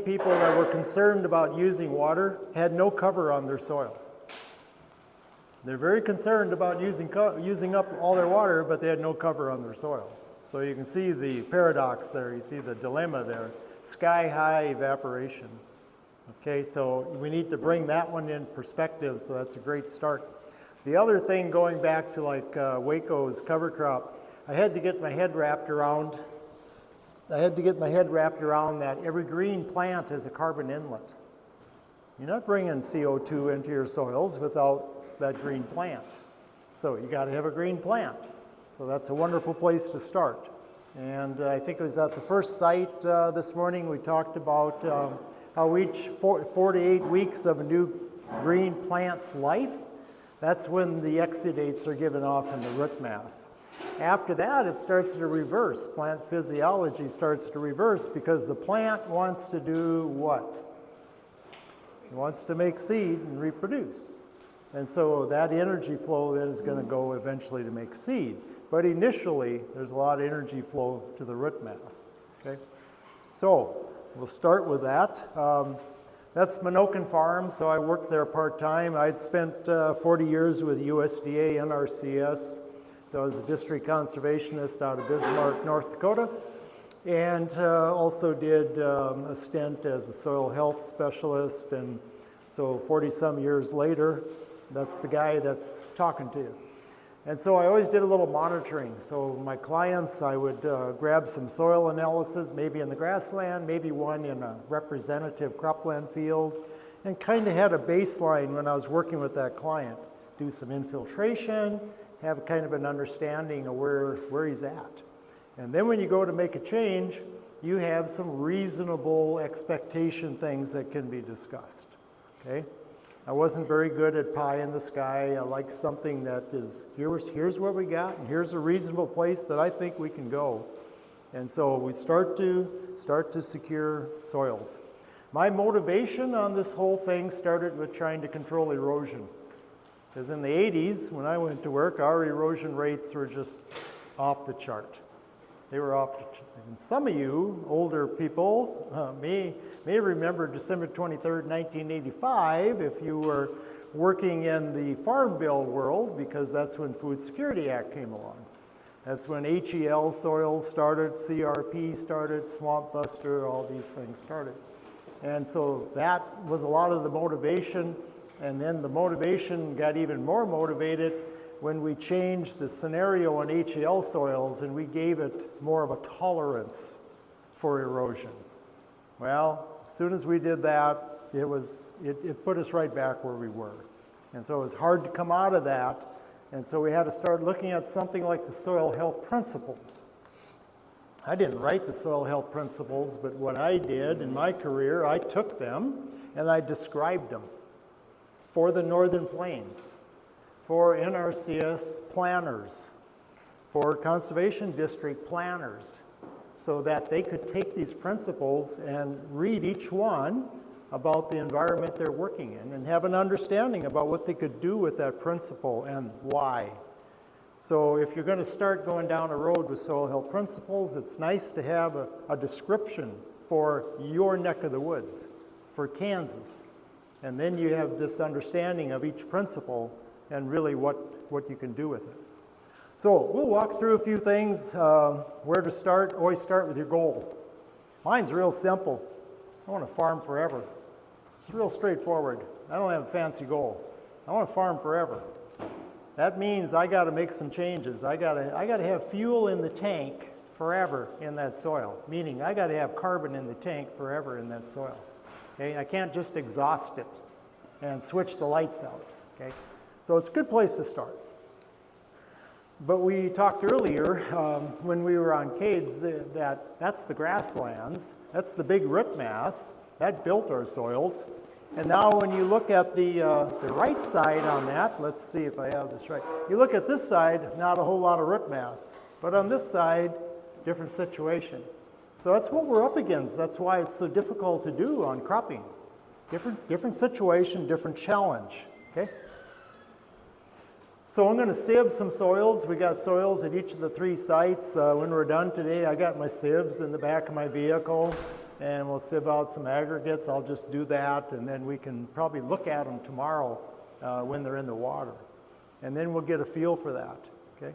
People that were concerned about using water had no cover on their soil. They're very concerned about using up all their water, but they had no cover on their soil. So you can see the paradox there, you see the dilemma there, sky-high evaporation. Okay, so we need to bring that one in perspective, so that's a great start. The other thing, going back to like Waco's cover crop, I had to get my head wrapped around that every green plant has a carbon inlet. You're not bringing CO2 into your soils without that green plant. So you got to have a green plant. So that's a wonderful place to start. And I think it was at the first site this morning we talked about how each 4 to 8 weeks of a new green plant's life, that's when the exudates are given off in the root mass. After that, it starts to reverse. Plant physiology starts to reverse because the plant wants to do what? It wants to make seed and reproduce. And so that energy flow then is going to go eventually to make seed. But initially, there's a lot of energy flow to the root mass. Okay? So we'll start with that. That's Menoken Farm, so I worked there part-time. I'd spent 40 years with USDA, NRCS. So I was a district conservationist out of Bismarck, North Dakota, and also did a stint as a soil health specialist. And so 40-some years later, that's the guy that's talking to you. And so I always did a little monitoring. So my clients, I would grab some soil analysis, maybe in the grassland, maybe one in a representative cropland field, and kind of had a baseline when I was working with that client. Do some infiltration, have kind of an understanding of where he's at. And then when you go to make a change, you have some reasonable expectation things that can be discussed, okay? I wasn't very good at pie in the sky. I like something that is, here's what we got, and here's a reasonable place that I think we can go. And so we start to secure soils. My motivation on this whole thing started with trying to control erosion. Because in the 80s, when I went to work, our erosion rates were just off the chart. They were off the chart. And some of you, older people, may remember December 23rd, 1985, if you were working in the Farm Bill world, because that's when Food Security Act came along. That's when HEL soils started, CRP started, Swamp Buster, all these things started. And so that was a lot of the motivation. And then the motivation got even more motivated when we changed the scenario on HEL soils and we gave it more of a tolerance for erosion. Well, as soon as we did that, it put us right back where we were. And so it was hard to come out of that. And so we had to start looking at something like the soil health principles. I didn't write the soil health principles, but what I did in my career, I took them and I described them for the Northern Plains, for NRCS planners, for Conservation District planners, so that they could take these principles and read each one about the environment they're working in and have an understanding about what they could do with that principle and why. So if you're going to start going down a road with soil health principles, it's nice to have a description for your neck of the woods, for Kansas. And then you have this understanding of each principle and really what you can do with it. So we'll walk through a few things. Where to start? Always start with your goal. Mine's real simple. I want to farm forever. It's real straightforward. I don't have a fancy goal. I want to farm forever. That means I got to make some changes. I got to have fuel in the tank forever in that soil, meaning I got to have carbon in the tank forever in that soil. Okay? I can't just exhaust it and switch the lights out. Okay? So it's a good place to start. But we talked earlier when we were on Cades that's the grasslands, that's the big root mass, that built our soils. And now when you look at the right side on that, let's see if I have this right. You look at this side, not a whole lot of root mass. But on this side, different situation. So that's what we're up against. That's why it's so difficult to do on cropping. Different situation, different challenge. Okay? So I'm going to sieve some soils. We got soils at each of the 3 sites. When we're done today, I got my sieves in the back of my vehicle. and we'll sieve out some aggregates. I'll just do that, and then we can probably look at them tomorrow when they're in the water. And then we'll get a feel for that, okay?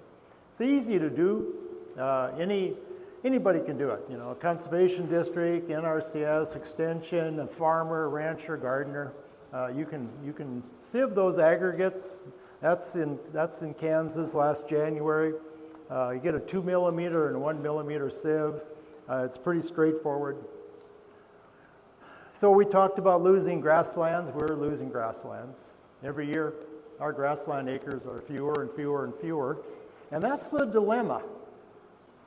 It's easy to do. Anybody can do it, you know, a conservation district, NRCS, extension, a farmer, rancher, gardener. You can sieve those aggregates. That's in Kansas last January. You get a 2 millimeter and a 1 millimeter sieve. It's pretty straightforward. So we talked about losing grasslands. We're losing grasslands. Every year, our grassland acres are fewer and fewer and fewer. And that's the dilemma,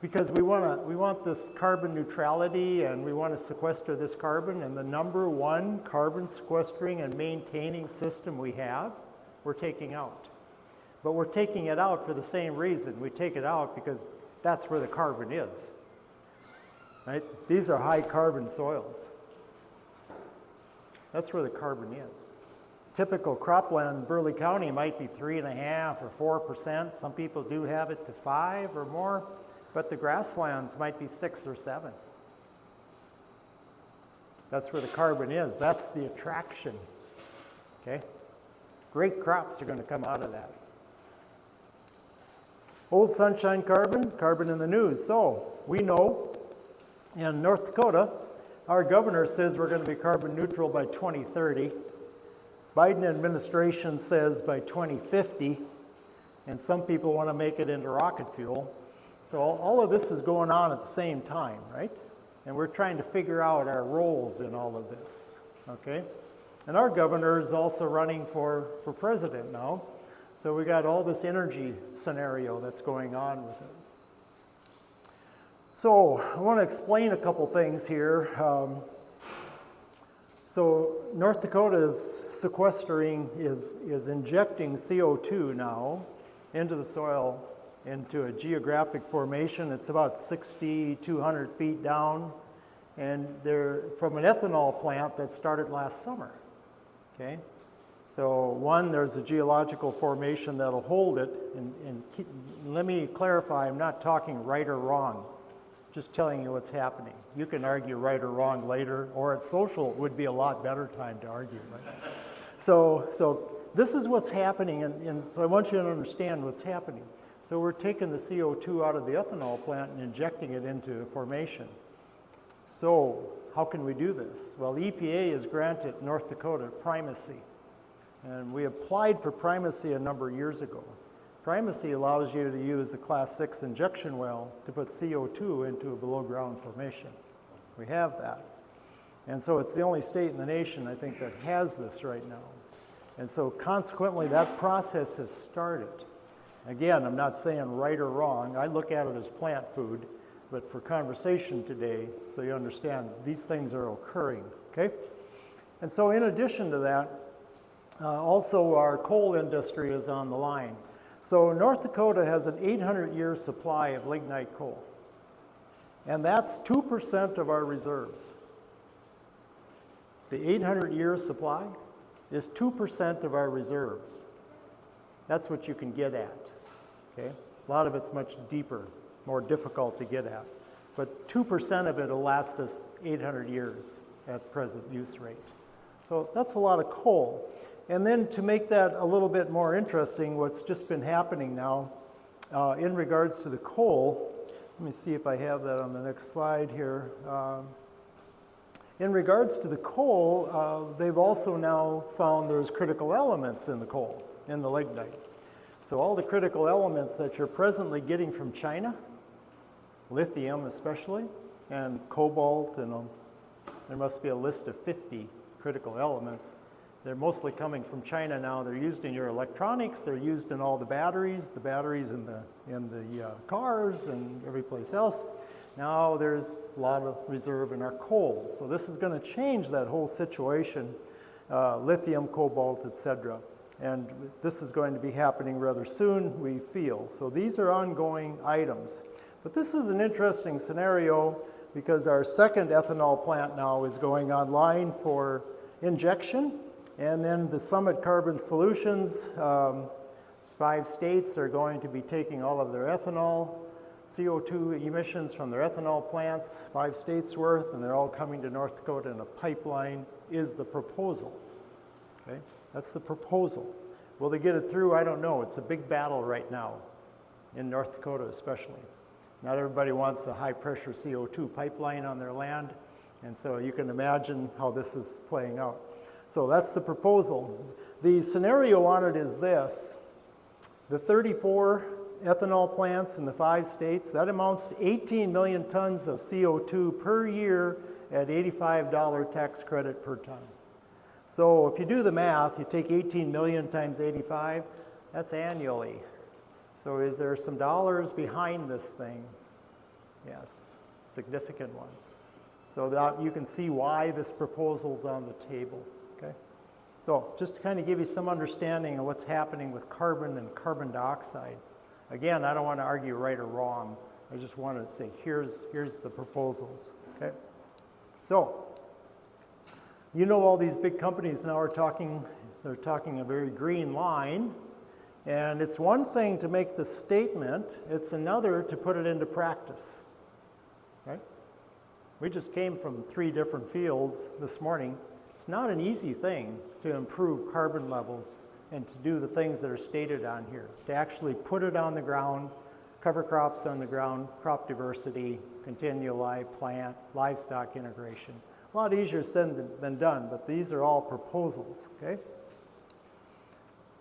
because we want this carbon neutrality, and we want to sequester this carbon, and the number one carbon sequestering and maintaining system we have, we're taking out. But we're taking it out for the same reason. We take it out because that's where the carbon is, right? These are high carbon soils. That's where the carbon is. Typical cropland in Burleigh County might be 3.5% or 4%. Some people do have it to 5 or more, but the grasslands might be 6 or 7. That's where the carbon is. That's the attraction, okay? Great crops are going to come out of that. Old sunshine carbon, carbon in the news. So we know in North Dakota, our governor says we're going to be carbon neutral by 2030. Biden administration says by 2050, and some people want to make it into rocket fuel. So all of this is going on at the same time, right? And we're trying to figure out our roles in all of this, okay? And our governor is also running for president now. So we got all this energy scenario that's going on with it. So I want to explain a couple things here. So North Dakota is sequestering, is injecting CO2 now into the soil, into a geographic formation. It's about 6,200 feet down, and they're from an ethanol plant that started last summer, okay? So there's a geological formation that'll hold it, and let me clarify, I'm not talking right or wrong, just telling you what's happening. You can argue right or wrong later, or at social would be a lot better time to argue, right? So this is what's happening, and so I want you to understand what's happening. So we're taking the CO2 out of the ethanol plant and injecting it into a formation. So how can we do this? Well, the EPA has granted North Dakota primacy, and we applied for primacy a number of years ago. Primacy allows you to use a Class 6 injection well to put CO2 into a below-ground formation. We have that. And so it's the only state in the nation, I think, that has this right now. And so consequently, that process has started. Again, I'm not saying right or wrong. I look at it as plant food, but for conversation today, so you understand, these things are occurring, okay? And so in addition to that, also our coal industry is on the line. So North Dakota has an 800-year supply of lignite coal, and that's 2% of our reserves. The 800-year supply is 2% of our reserves. That's what you can get at, okay? A lot of it's much deeper, more difficult to get at, but 2% of it will last us 800 years at present use rate. So that's a lot of coal. And then to make that a little bit more interesting, what's just been happening now in regards to the coal, let me see if I have that on the next slide here. In regards to the coal, they've also now found there's critical elements in the coal, in the lignite. So all the critical elements that you're presently getting from China, lithium especially, and cobalt, and there must be a list of 50 critical elements. They're mostly coming from China now. They're used in your electronics. They're used in all the batteries in the cars and every place else. Now there's a lot of reserve in our coal. So this is going to change that whole situation, lithium, cobalt, etc. And this is going to be happening rather soon, we feel. So these are ongoing items. But this is an interesting scenario because our second ethanol plant now is going online for injection. And then the Summit Carbon Solutions, 5 states are going to be taking all of their ethanol CO2 emissions from their ethanol plants, 5 states worth, and they're all coming to North Dakota in a pipeline, is the proposal. Okay? That's the proposal. Will they get it through? I don't know. It's a big battle right now, in North Dakota especially. Not everybody wants a high-pressure CO2 pipeline on their land, and so you can imagine how this is playing out. So that's the proposal. The scenario on it is this. The 34 ethanol plants in the 5 states, that amounts to 18 million tons of CO2 per year at $85 tax credit per ton. So if you do the math, you take 18 million times 85, that's annually. So is there some dollars behind this thing? Yes, significant ones. So that you can see why this proposal's on the table, okay? So just to kind of give you some understanding of what's happening with carbon and carbon dioxide. Again, I don't want to argue right or wrong. I just wanted to say, here's the proposals, okay? So, you know all these big companies now are talking, they're talking a very green line, and it's one thing to make the statement, it's another to put it into practice, right? We just came from 3 different fields this morning. It's not an easy thing to improve carbon levels and to do the things that are stated on here, to actually put it on the ground, cover crops on the ground, crop diversity, continual live plant, livestock integration. A lot easier said than done, but these are all proposals, okay?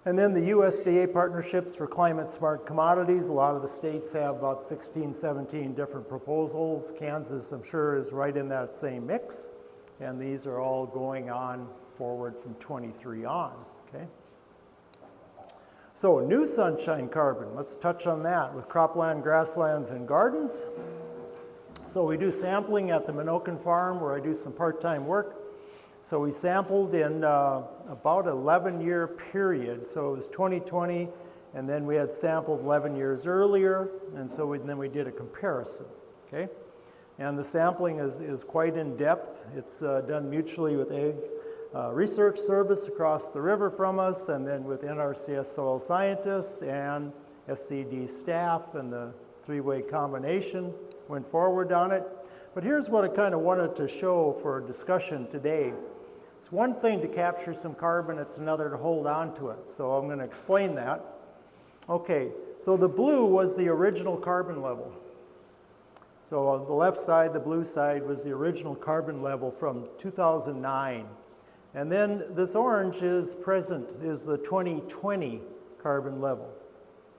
And then the USDA partnerships for climate smart commodities. A lot of the states have about 16, 17 different proposals. Kansas, I'm sure, is right in that same mix. And these are all going on forward from 23 on, okay? So new sunshine carbon, let's touch on that with cropland, grasslands, and gardens. So we do sampling at the Menoken Farm where I do some part-time work. So we sampled in about an 11-year period. So it was 2020, and then we had sampled 11 years earlier, and so then we did a comparison, okay? And the sampling is quite in-depth. It's done mutually with Ag Research Service across the river from us, and then with NRCS soil scientists and SCD staff, and the 3-way combination went forward on it. But here's what I kind of wanted to show for discussion today. It's one thing to capture some carbon, it's another to hold on to it. So I'm going to explain that. Okay, so the blue was the original carbon level. So on the left side, the blue side, was the original carbon level from 2009. And then this orange is present, is the 2020 carbon level.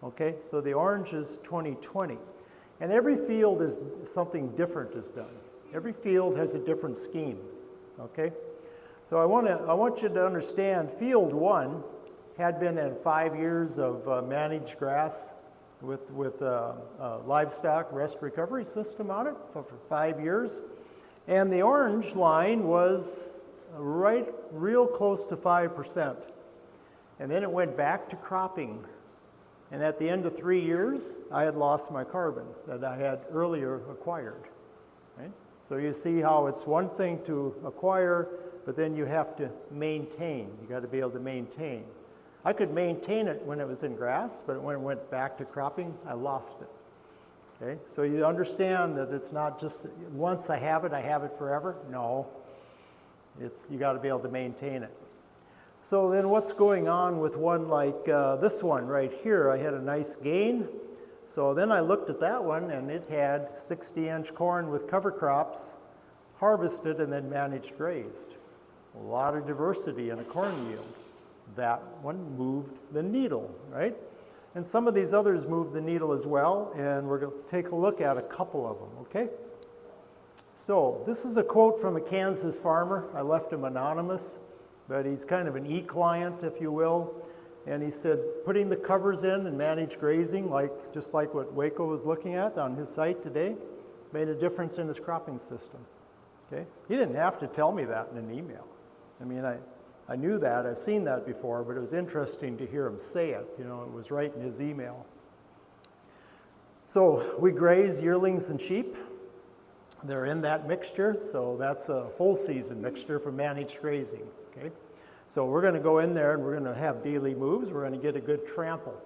Okay, so the orange is 2020. And every field is something different is done. Every field has a different scheme, okay? So I want you to understand field 1 had been in 5 years of managed grass with livestock rest recovery system on it for 5 years. And the orange line was real close to 5%. And then it went back to cropping. And at the end of 3 years, I had lost my carbon that I had earlier acquired, right? So you see how it's one thing to acquire, but then you have to maintain. You got to be able to maintain. I could maintain it when it was in grass, but when it went back to cropping, I lost it, okay? So you understand that it's not just once I have it forever. No, you got to be able to maintain it. So then what's going on with one like this one right here? I had a nice gain. So then I looked at that one, and it had 60-inch corn with cover crops, harvested and then managed grazed. A lot of diversity in a corn yield. That one moved the needle, right? And some of these others moved the needle as well, and we're going to take a look at a couple of them, okay? So this is a quote from a Kansas farmer. I left him anonymous, but he's kind of an e-client, if you will. And he said, putting the covers in and managed grazing, just like what Waco was looking at on his site today, it's made a difference in his cropping system. Okay? He didn't have to tell me that in an email. I mean, I knew that, I've seen that before, but it was interesting to hear him say it. You know, it was right in his email. So we graze yearlings and sheep. They're in that mixture, so that's a full season mixture for managed grazing. Okay? So we're going to go in there and we're going to have daily moves. We're going to get a good trample.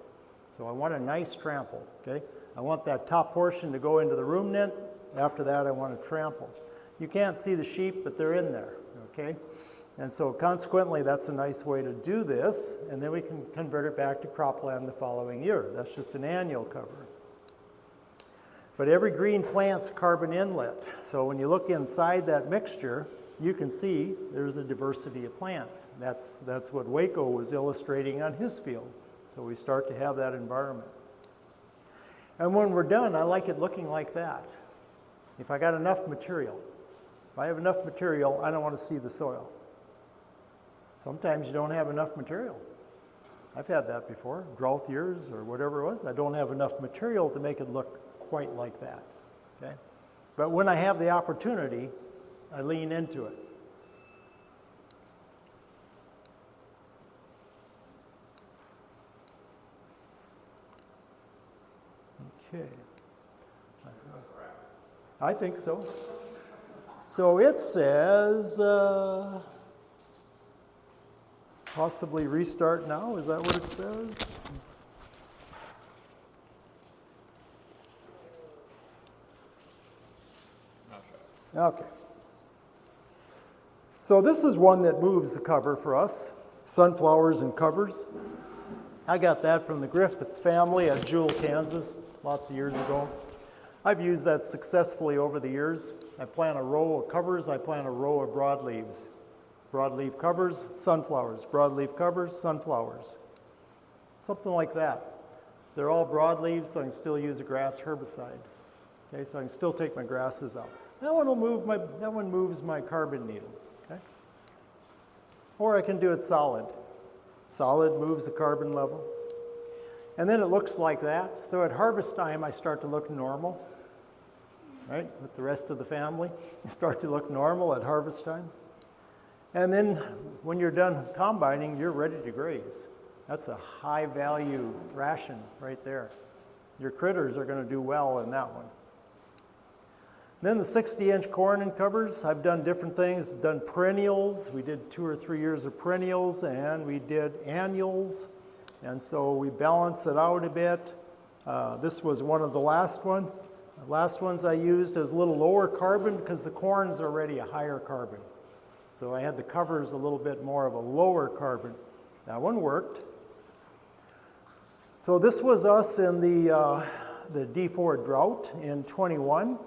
So I want a nice trample. Okay? I want that top portion to go into the ruminant. After that, I want to trample. You can't see the sheep, but they're in there, okay? And so consequently, that's a nice way to do this, and then we can convert it back to cropland the following year. That's just an annual cover. But every green plant's a carbon inlet. So when you look inside that mixture, you can see there's a diversity of plants. That's what Waco was illustrating on his field. So we start to have that environment. And when we're done, I like it looking like that. If I got enough material. If I have enough material, I don't want to see the soil. Sometimes you don't have enough material. I've had that before, drought years or whatever it was. I don't have enough material to make it look quite like that, okay? But when I have the opportunity, I lean into it. Okay. I think so. So it says, possibly restart now, is that what it says? Okay. So this is one that moves the cover for us, sunflowers and covers. I got that from the Griffith family at Jewel, Kansas, lots of years ago. I've used that successfully over the years. I plant a row of covers, I plant a row of broadleaves. Broadleaf covers, sunflowers. Broadleaf covers, sunflowers. Something like that. They're all broadleaves, so I can still use a grass herbicide. Okay, so I can still take my grasses out. That one moves my carbon needle. Okay? Or I can do it solid. Solid moves the carbon level. And then it looks like that. So at harvest time, I start to look normal. Right? With the rest of the family, you start to look normal at harvest time. And then when you're done combining, you're ready to graze. That's a high value ration right there. Your critters are going to do well in that one. Then the 60-inch corn and covers, I've done different things, done perennials. We did 2 or 3 years of perennials, and we did annuals. And so we balance it out a bit. This was one of the last ones. The last ones I used as a little lower carbon because the corn's already a higher carbon. So I had the covers a little bit more of a lower carbon. That one worked. So this was us in the D4 drought in 21.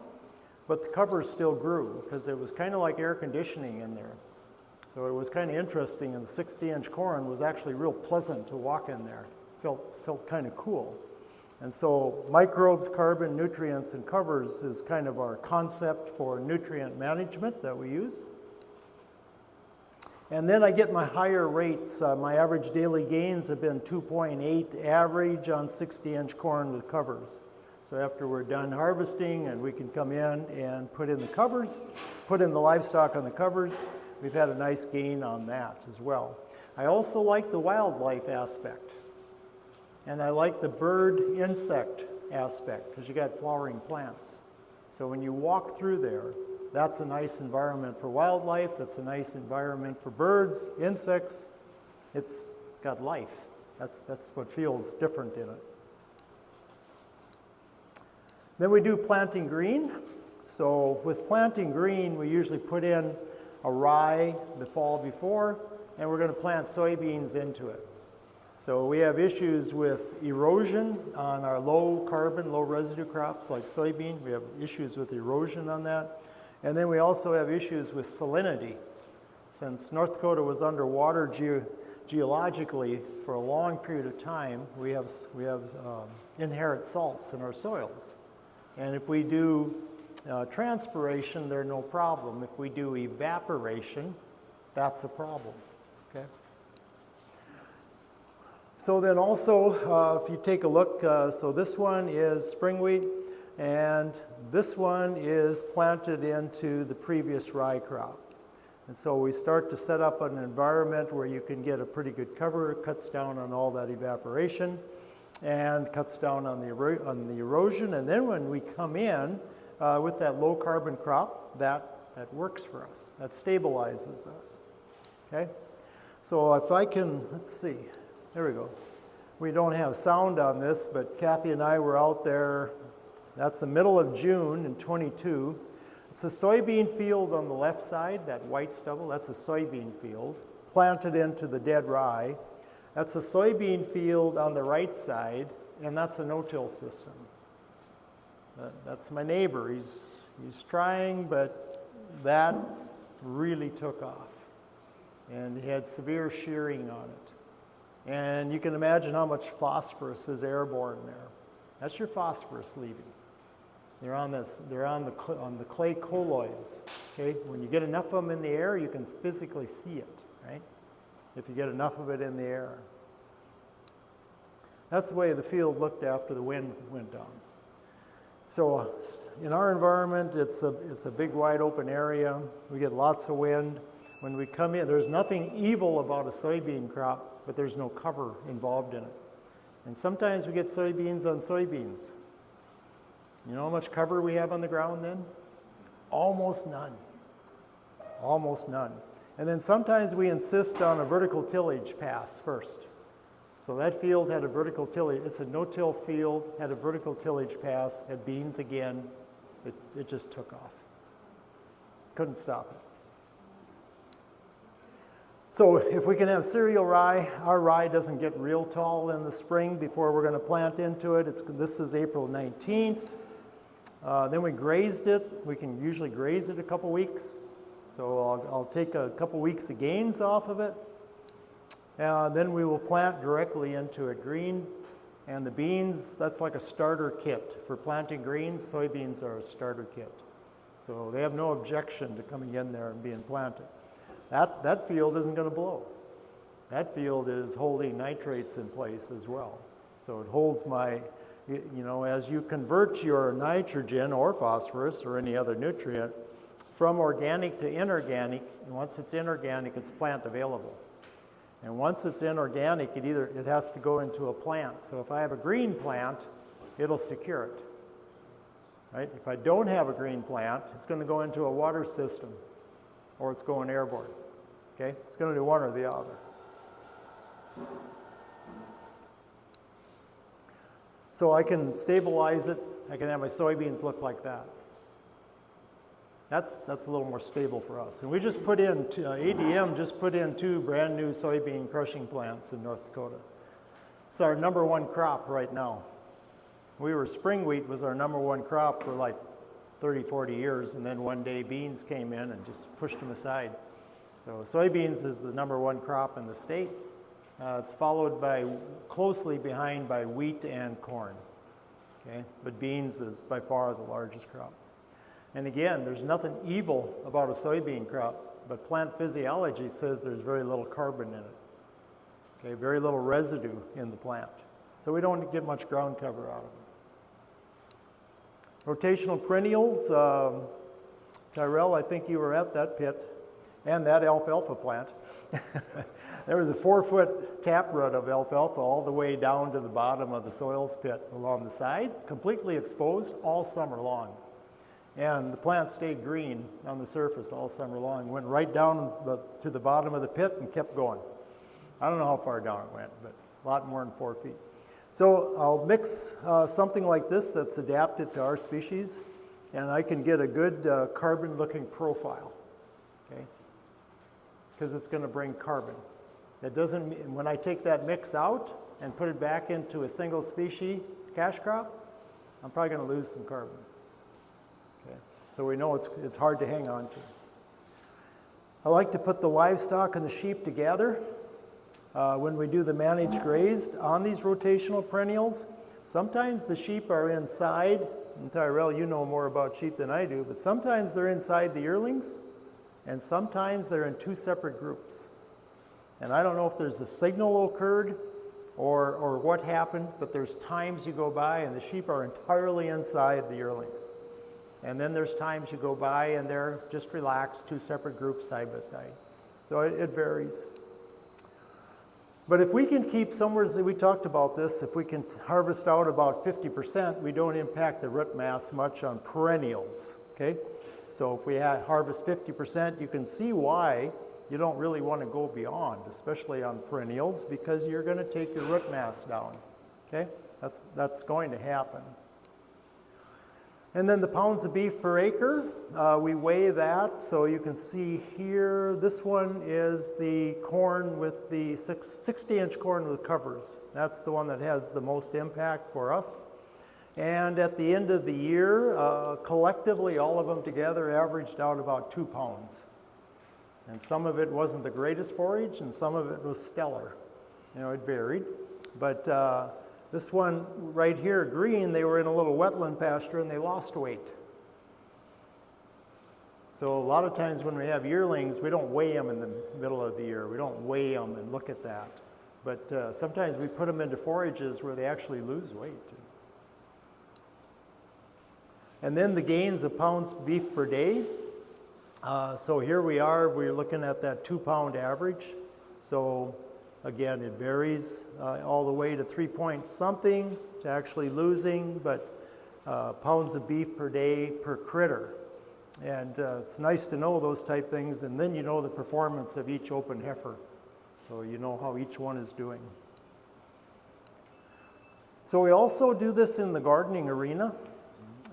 But the covers still grew because it was kind of like air conditioning in there. So it was kind of interesting, and the 60-inch corn was actually real pleasant to walk in there. Felt kind of cool. And so microbes, carbon, nutrients, and covers is kind of our concept for nutrient management that we use. And then I get my higher rates. My average daily gains have been 2.8 average on 60-inch corn with covers. So after we're done harvesting and we can come in and put in the covers, put in the livestock on the covers, we've had a nice gain on that as well. I also like the wildlife aspect. And I like the bird insect aspect because you got flowering plants. So when you walk through there, that's a nice environment for wildlife, that's a nice environment for birds, insects. It's got life. That's what feels different in it. Then we do planting green. So with planting green, we usually put in a rye the fall before, and we're going to plant soybeans into it. So we have issues with erosion on our low carbon, low residue crops like soybean. We have issues with erosion on that. And then we also have issues with salinity. Since North Dakota was underwater geologically for a long period of time, we have inherent salts in our soils. And if we do transpiration, they're no problem. If we do evaporation, that's a problem, okay? So then also, if you take a look, so this one is spring wheat, and this one is planted into the previous rye crop. And so we start to set up an environment where you can get a pretty good cover. It cuts down on all that evaporation and cuts down on the erosion. And then when we come in with that low carbon crop, that works for us. That stabilizes us, okay? So if I can, let's see, there we go. We don't have sound on this, but Kathy and I were out there. That's the middle of June in 22. It's a soybean field on the left side, that white stubble, that's a soybean field, planted into the dead rye. That's a soybean field on the right side, and that's a no-till system. That's my neighbor. He's trying, but that really took off. And he had severe shearing on it. And you can imagine how much phosphorus is airborne there. That's your phosphorus leaving. They're on the clay colloids. Okay, when you get enough of them in the air, you can physically see it, right? If you get enough of it in the air. That's the way the field looked after the wind went down. So in our environment, it's a big wide open area. We get lots of wind. When we come in, there's nothing evil about a soybean crop, but there's no cover involved in it. And sometimes we get soybeans on soybeans. You know how much cover we have on the ground then? Almost none. Almost none. And then sometimes we insist on a vertical tillage pass first. So that field had a vertical tillage. It's a no-till field, had a vertical tillage pass, had beans again. It just took off. Couldn't stop it. So if we can have cereal rye, our rye doesn't get real tall in the spring before we're going to plant into it. This is April 19th. Then we grazed it. We can usually graze it a couple weeks. So I'll take a couple weeks of gains off of it. Then we will plant directly into it. Green and the beans, that's like a starter kit. For planting greens, soybeans are a starter kit. So they have no objection to coming in there and being planted. That field isn't going to blow. That field is holding nitrates in place as well. So it holds as you convert your nitrogen or phosphorus or any other nutrient from organic to inorganic, and once it's inorganic, it's plant available. And once it's inorganic, it has to go into a plant. So if I have a green plant, it'll secure it. Right? If I don't have a green plant, it's going to go into a water system, or it's going airborne. Okay? It's going to do one or the other. So I can stabilize it. I can have my soybeans look like that. That's a little more stable for us. And we just put in, ADM just put in 2 brand new soybean crushing plants in North Dakota. It's our number 1 crop right now. Spring wheat was our number 1 crop for like 30, 40 years, and then one day beans came in and just pushed them aside. So soybeans is the number 1 crop in the state. It's followed closely behind by wheat and corn. Okay? But beans is by far the largest crop. And again, there's nothing evil about a soybean crop, but plant physiology says there's very little carbon in it. Okay, very little residue in the plant. So we don't get much ground cover out of it. Rotational perennials, Tyrell, I think you were at that pit and that alfalfa plant. There was a 4-foot taproot of alfalfa all the way down to the bottom of the soils pit along the side, completely exposed all summer long. And the plant stayed green on the surface all summer long. Went right down to the bottom of the pit and kept going. I don't know how far down it went, but a lot more than 4 feet. So I'll mix something like this that's adapted to our species, and I can get a good carbon-looking profile, okay? Because it's going to bring carbon. It doesn't mean, when I take that mix out and put it back into a single species cash crop, I'm probably going to lose some carbon. Okay? So we know it's hard to hang on to. I like to put the livestock and the sheep together. When we do the managed grazed on these rotational perennials, sometimes the sheep are inside, and Tyrell, you know more about sheep than I do, but sometimes they're inside the yearlings, and sometimes they're in 2 separate groups. And I don't know if there's a signal occurred or what happened, but there's times you go by and the sheep are entirely inside the yearlings. And then there's times you go by and they're just relaxed, 2 separate groups side by side. So it varies. But if we can keep somewhere, we talked about this, if we can harvest out about 50%, we don't impact the root mass much on perennials, okay? So if we harvest 50%, you can see why you don't really want to go beyond, especially on perennials, because you're going to take your root mass down. Okay, that's going to happen. And then the pounds of beef per acre, we weigh that. So you can see here, this one is the corn with the 60-inch corn with covers. That's the one that has the most impact for us. And at the end of the year, collectively, all of them together averaged out about 2 pounds. And some of it wasn't the greatest forage, and some of it was stellar. You know, it varied. But this one right here, green, they were in a little wetland pasture and they lost weight. So a lot of times when we have yearlings, we don't weigh them in the middle of the year. We don't weigh them and look at that. But sometimes we put them into forages where they actually lose weight. And then the gains of pounds beef per day. So here we are, we're looking at that 2-pound average. So again, it varies all the way to 3 point something to actually losing, but pounds of beef per day per critter. And it's nice to know those type things, and then you know the performance of each open heifer. So you know how each one is doing. So we also do this in the gardening arena.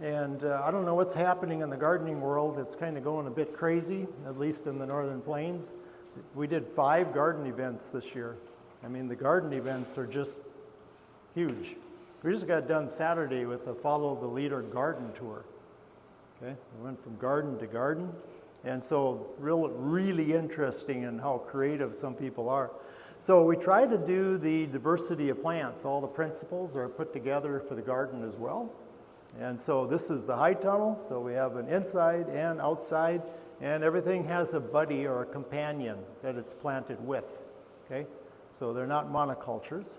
And I don't know what's happening in the gardening world. It's kind of going a bit crazy, at least in the Northern Plains. We did 5 garden events this year. I mean, the garden events are just huge. We just got done Saturday with a Follow the Leader garden tour. Okay, we went from garden to garden. And so really interesting in how creative some people are. So we try to do the diversity of plants. All the principles are put together for the garden as well. And so this is the high tunnel, so we have an inside and outside, and everything has a buddy or a companion that it's planted with, okay? So they're not monocultures.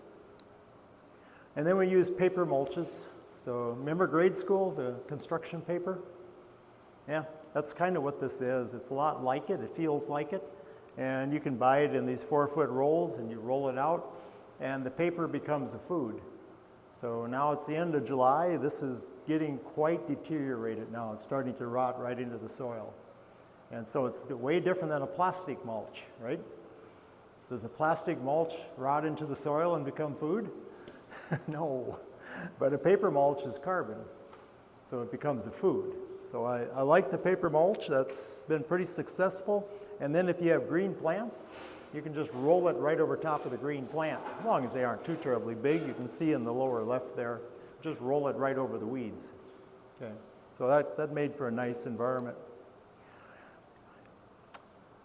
And then we use paper mulches. So remember grade school, the construction paper? Yeah, that's kind of what this is. It's a lot like it, it feels like it, and you can buy it in these 4-foot rolls, and you roll it out, and the paper becomes a food. So now it's the end of July. This is getting quite deteriorated now. It's starting to rot right into the soil. And so it's way different than a plastic mulch, right? Does a plastic mulch rot into the soil and become food? No. But a paper mulch is carbon, so it becomes a food. So I like the paper mulch. That's been pretty successful. And then if you have green plants, you can just roll it right over top of the green plant. As long as they aren't too terribly big, you can see in the lower left there, just roll it right over the weeds. Okay, so that made for a nice environment.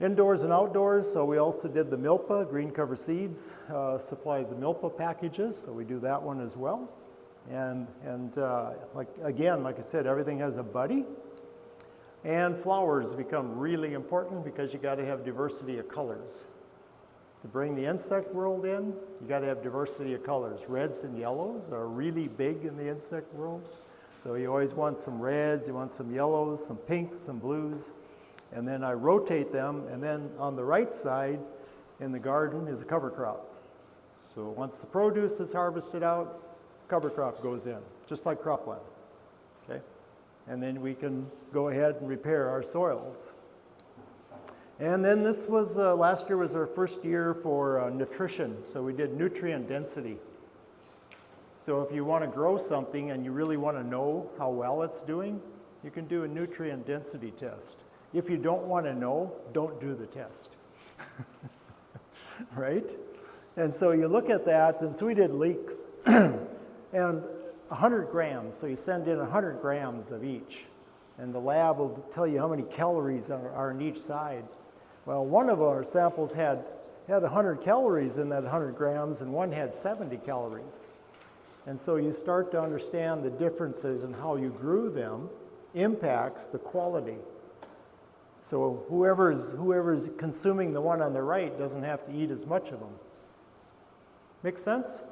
Indoors and outdoors, so we also did the Milpa, Green Cover Seeds, supplies the Milpa packages, so we do that one as well. And like I said, everything has a buddy. And flowers become really important because you got to have diversity of colors. To bring the insect world in, you got to have diversity of colors. Reds and yellows are really big in the insect world. So you always want some reds, you want some yellows, some pinks, some blues. And then I rotate them, and then on the right side in the garden is a cover crop. So once the produce is harvested out, cover crop goes in, just like cropland. Okay? And then we can go ahead and repair our soils. And then this was, last year was our first year for nutrition, so we did nutrient density. So if you want to grow something and you really want to know how well it's doing, you can do a nutrient density test. If you don't want to know, don't do the test. Right? And so you look at that, and so we did leeks, and 100 grams, so you send in 100 grams of each, and the lab will tell you how many calories are on each side. Well, one of our samples had 100 calories in that 100 grams, and one had 70 calories. And so you start to understand the differences in how you grew them impacts the quality. So whoever's consuming the one on the right doesn't have to eat as much of them. Make sense?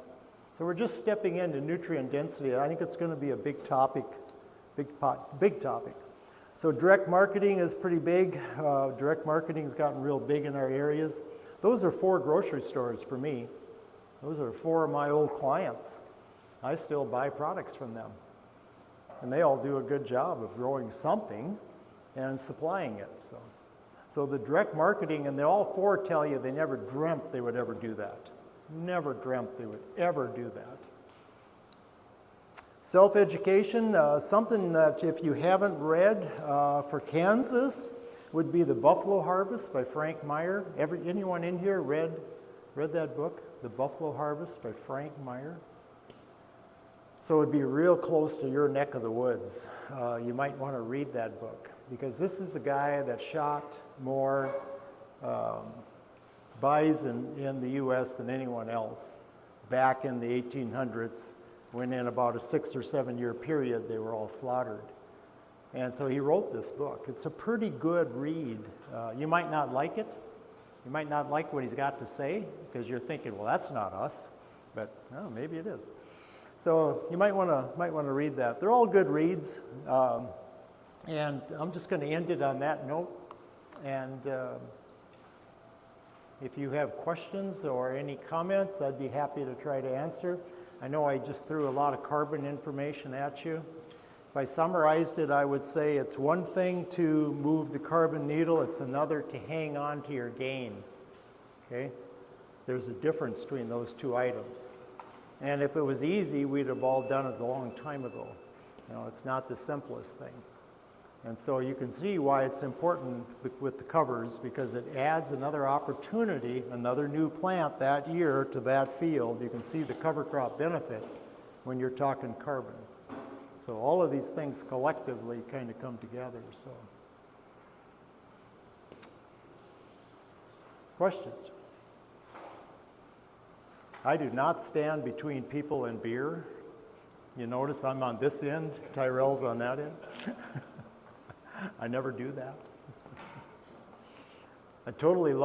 So we're just stepping into nutrient density. I think it's going to be a big topic, big topic. So direct marketing is pretty big. Direct marketing's gotten real big in our areas. Those are 4 grocery stores for me. Those are 4 of my old clients. I still buy products from them. And they all do a good job of growing something and supplying it. So the direct marketing, and they all four tell you they never dreamt they would ever do that. Never dreamt they would ever do that. Self-education, something that if you haven't read for Kansas would be The Buffalo Harvest by Frank Meyer. Anyone in here read that book, The Buffalo Harvest by Frank Meyer? So it would be real close to your neck of the woods. You might want to read that book because this is the guy that shot more bison in the U.S. than anyone else back in the 1800s, when in about a 6 or 7 year period they were all slaughtered. And so he wrote this book. It's a pretty good read. You might not like it. You might not like what he's got to say because you're thinking, well, that's not us, but oh, maybe it is. So you might want to read that. They're all good reads, and I'm just going to end it on that note. And if you have questions or any comments, I'd be happy to try to answer. I know I just threw a lot of carbon information at you. If I summarized it, I would say it's one thing to move the carbon needle, it's another to hang on to your gain. Okay? There's a difference between those two items. And if it was easy, we'd have all done it a long time ago. You know, it's not the simplest thing. And so you can see why it's important with the covers, because it adds another opportunity, another new plant that year to that field. You can see the cover crop benefit when you're talking carbon. So all of these things collectively kind of come together. So, questions? I do not stand between people and beer. You notice I'm on this end, Tyrell's on that end. I never do that. I totally love